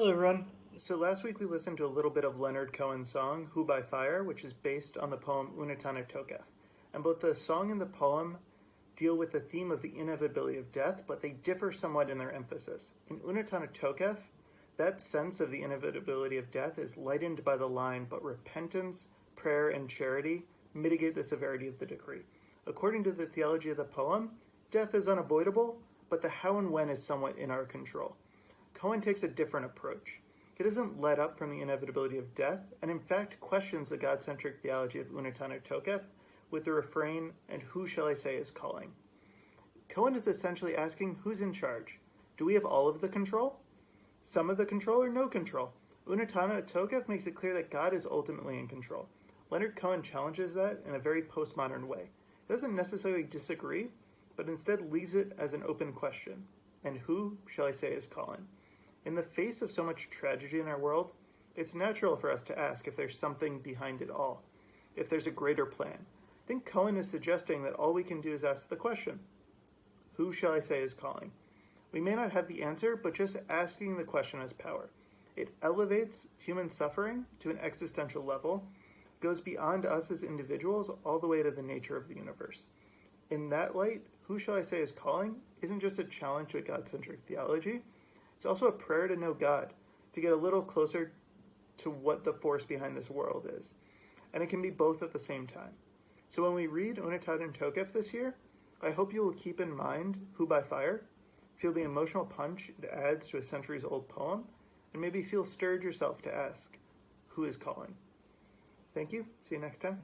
Hello, everyone. So last week we listened to a little bit of Leonard Cohen's song, Who by Fire, which is based on the poem Unetane Tokef. And both the song and the poem deal with the theme of the inevitability of death, but they differ somewhat in their emphasis. In Unetane Tokef, that sense of the inevitability of death is lightened by the line, but repentance, prayer, and charity mitigate the severity of the decree. According to the theology of the poem, death is unavoidable, but the how and when is somewhat in our control. Cohen takes a different approach. He doesn't let up from the inevitability of death, and in fact questions the God-centric theology of Unetane Tokef with the refrain, and who shall I say is calling? Cohen is essentially asking, who's in charge? Do we have all of the control? Some of the control or no control? Unetane Tokef makes it clear that God is ultimately in control. Leonard Cohen challenges that in a very postmodern way. He doesn't necessarily disagree, but instead leaves it as an open question. And who shall I say is calling? In the face of so much tragedy in our world, it's natural for us to ask if there's something behind it all, if there's a greater plan. I think Cohen is suggesting that all we can do is ask the question, who shall I say is calling? We may not have the answer, but just asking the question has power. It elevates human suffering to an existential level, goes beyond us as individuals all the way to the nature of the universe. In that light, who shall I say is calling isn't just a challenge to a God-centric theology, it's also a prayer to know God, to get a little closer to what the force behind this world is. And it can be both at the same time. So when we read Unetane Tokef this year, I hope you will keep in mind Who by Fire, feel the emotional punch it adds to a centuries-old poem, and maybe feel stirred yourself to ask, who is calling? Thank you. See you next time.